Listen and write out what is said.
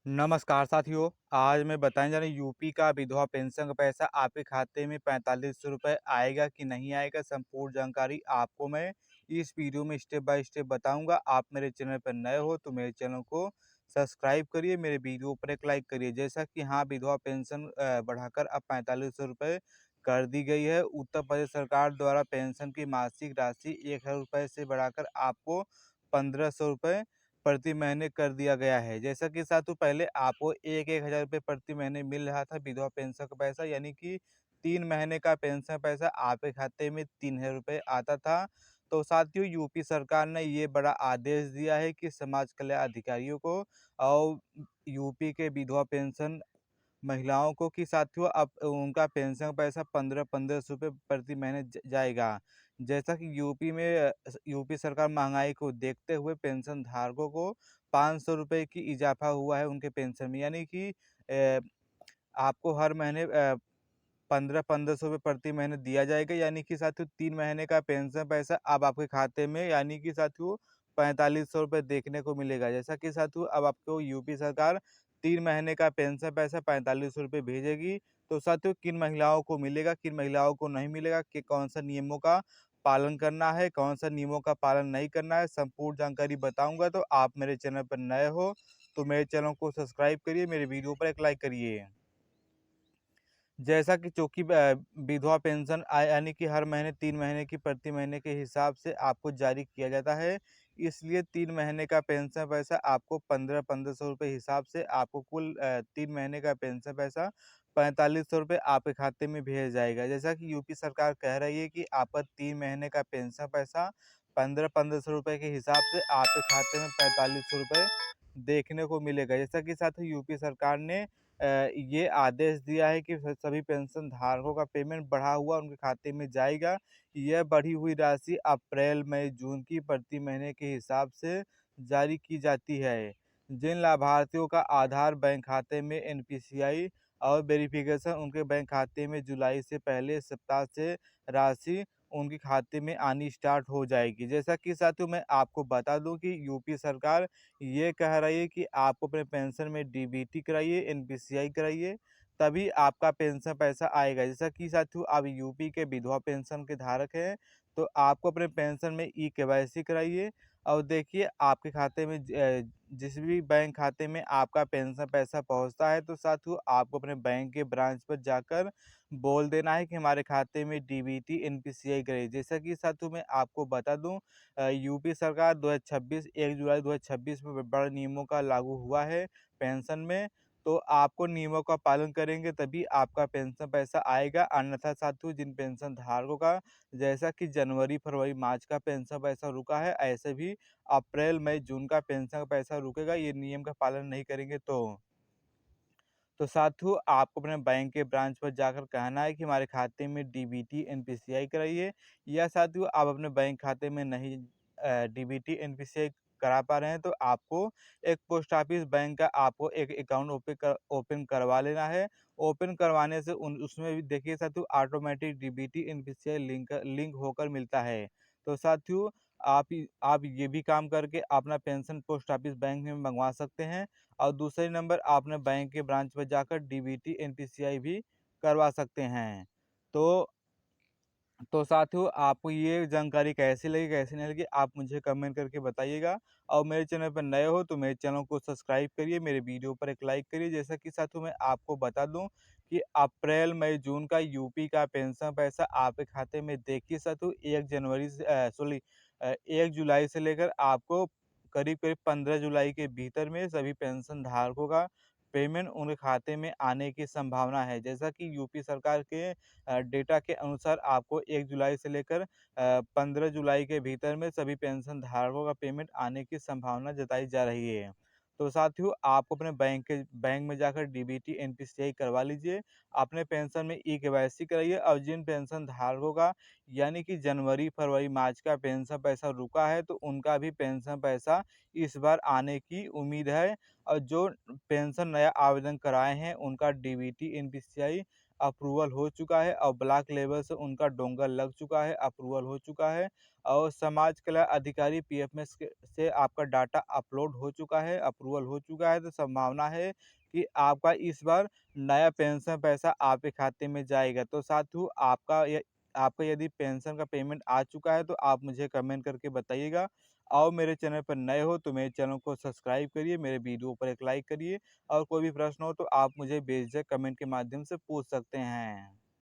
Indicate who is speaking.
Speaker 1: नमस्कार साथियों। आज मैं बताने जा रहा हूँ यूपी का विधवा पेंशन का पैसा आपके खाते में 4500 रुपये आएगा कि नहीं आएगा। संपूर्ण जानकारी आपको मैं इस वीडियो में स्टेप बाय स्टेप बताऊंगा। आप मेरे चैनल पर नए हो तो मेरे चैनल को सब्सक्राइब करिए, मेरे वीडियो पर एक लाइक करिए। जैसा कि हाँ, विधवा पेंशन बढ़ाकर अब 4500 रुपये कर दी गई है। उत्तर प्रदेश सरकार द्वारा पेंशन की मासिक राशि 1000 रुपये से बढ़ाकर आपको 1500 रुपये प्रति महीने कर दिया गया है। जैसा कि साथियों, पहले आपको एक हज़ार रुपये प्रति महीने मिल रहा था विधवा पेंशन का पैसा, यानी कि 3 महीने का पेंशन पैसा आपके खाते में 3000 रुपये आता था। तो साथियों, यूपी सरकार ने ये बड़ा आदेश दिया है कि समाज कल्याण अधिकारियों को और यूपी के विधवा पेंशन महिलाओं को कि साथियों अब उनका पेंशन पैसा 15-1500 रुपये प्रति महीने जाएगा। जैसा कि यूपी सरकार महंगाई को देखते हुए पेंशन धारकों को 500 रुपये की इजाफा हुआ है उनके पेंशन में, यानी कि आपको हर महीने 15-1500 रुपये प्रति महीने दिया जाएगा। यानी कि साथियों, 3 महीने का पेंशन पैसा अब आपके खाते में यानी कि साथियों 4500 रुपये देखने को मिलेगा। जैसा कि साथियों, अब आपको यूपी सरकार 3 महीने का पेंशन पैसा 4500 रुपये भेजेगी। तो साथियों, किन महिलाओं को मिलेगा, किन महिलाओं को नहीं मिलेगा, कि कौन सा नियमों का पालन करना है, कौन सा नियमों का पालन नहीं करना है, संपूर्ण जानकारी बताऊंगा। तो आप मेरे चैनल पर नए हो तो मेरे चैनल को सब्सक्राइब करिए, मेरे वीडियो पर एक लाइक करिए। जैसा कि चूँकि विधवा पेंशन यानी कि हर महीने 3 महीने की प्रति महीने के हिसाब से आपको जारी किया जाता है, इसलिए 3 महीने का पेंशन पैसा आपको 15-1500 रुपये हिसाब से आपको कुल 3 महीने का पेंशन पैसा 4500 रुपये आपके खाते में भेजा जाएगा। जैसा कि यूपी सरकार कह रही है कि आपका 3 महीने का पेंशन पैसा 15-1500 रुपये के हिसाब से आपके खाते में 4500 रुपये देखने को मिलेगा। जैसा कि साथ ही यूपी सरकार ने ये आदेश दिया है कि सभी पेंशन धारकों का पेमेंट बढ़ा हुआ उनके खाते में जाएगा। यह बढ़ी हुई राशि अप्रैल, मई, जून की प्रति महीने के हिसाब से जारी की जाती है। जिन लाभार्थियों का आधार बैंक खाते में एनपीसीआई और वेरिफिकेशन उनके बैंक खाते में जुलाई से पहले सप्ताह से राशि उनके खाते में आनी स्टार्ट हो जाएगी। जैसा कि साथियों, मैं आपको बता दूं कि यूपी सरकार ये कह रही है कि आपको अपने पेंशन में डीबीटी कराइए, एनपीसीआई कराइए, तभी आपका पेंशन पैसा आएगा। जैसा कि साथियों, आप यूपी के विधवा पेंशन के धारक हैं तो आपको अपने पेंशन में ई केवाईसी कराइए। और देखिए, आपके खाते में जिस भी बैंक खाते में आपका पेंशन पैसा पहुंचता है तो साथियों, आपको अपने बैंक के ब्रांच पर जाकर बोल देना है कि हमारे खाते में डीबीटी एनपीसीआई कराइए। जैसा कि साथियों, मैं आपको बता दूं, यूपी सरकार 2026 1 जुलाई 2026 में बड़े नियमों का लागू हुआ है पेंशन में। तो आपको नियमों का पालन करेंगे तभी आपका पेंशन पैसा आएगा। अन्यथा साथियों, जिन पेंशन धारकों का जैसा कि जनवरी, फरवरी, मार्च का पेंशन पैसा रुका है, ऐसे भी अप्रैल, मई, जून का पेंशन का पैसा रुकेगा, ये नियम का पालन नहीं करेंगे तो साथियों, आपको अपने बैंक के ब्रांच पर जाकर कहना है कि हमारे खाते में डीबीटी एनपीसीआई कराइए। या साथियों, आप अपने बैंक खाते में नहीं डीबीटी एनपीसीआई करा पा रहे हैं तो आपको एक पोस्ट ऑफिस बैंक का आपको एक अकाउंट ओपन करवा लेना है। ओपन करवाने से उसमें भी देखिए साथियों, ऑटोमेटिक डीबीटी एनपीसीआई लिंक होकर मिलता है। तो साथियों, आप ये भी काम करके अपना पेंशन पोस्ट ऑफिस बैंक में मंगवा सकते हैं। और दूसरे नंबर, आपने बैंक के ब्रांच पर जाकर डीबीटी एनपीसीआई भी करवा सकते हैं। तो साथियों, आपको ये जानकारी कैसी लगी, कैसी नहीं लगी, आप मुझे कमेंट करके बताइएगा। और मेरे चैनल पर नए हो तो मेरे चैनल को सब्सक्राइब करिए, मेरे वीडियो पर एक लाइक करिए। जैसा कि साथियों, मैं आपको बता दूं कि अप्रैल, मई, जून का यूपी का पेंशन पैसा आपके खाते में देखिए साथियों, 1 जुलाई से लेकर आपको करीब करीब 15 जुलाई के भीतर में सभी पेंशन धारकों का पेमेंट उनके खाते में आने की संभावना है। जैसा कि यूपी सरकार के डेटा के अनुसार आपको 1 जुलाई से लेकर 15 जुलाई के भीतर में सभी पेंशन धारकों का पेमेंट आने की संभावना जताई जा रही है। तो साथियों, आप अपने बैंक में जाकर डीबीटी एनपीसीआई करवा लीजिए, अपने पेंशन में ई केवाईसी कराइए। और जिन पेंशन धारकों का यानी कि जनवरी, फरवरी, मार्च का पेंशन पैसा रुका है तो उनका भी पेंशन पैसा इस बार आने की उम्मीद है। और जो पेंशन नया आवेदन कराए हैं उनका डीबीटी एनपीसीआई अप्रूवल हो चुका है और ब्लॉक लेवल से उनका डोंगर लग चुका है, अप्रूवल हो चुका है। और समाज कल्याण अधिकारी पीएफएमएस से आपका डाटा अपलोड हो चुका है, अप्रूवल हो चुका है, तो संभावना है कि आपका इस बार नया पेंशन पैसा आपके खाते में जाएगा। तो साथियों, आपका यदि पेंशन का पेमेंट आ चुका है तो आप मुझे कमेंट करके बताइएगा। और मेरे चैनल पर नए हो तो मेरे चैनल को सब्सक्राइब करिए, मेरे वीडियो पर एक लाइक करिए, और कोई भी प्रश्न हो तो आप मुझे बेझिझक कमेंट के माध्यम से पूछ सकते हैं।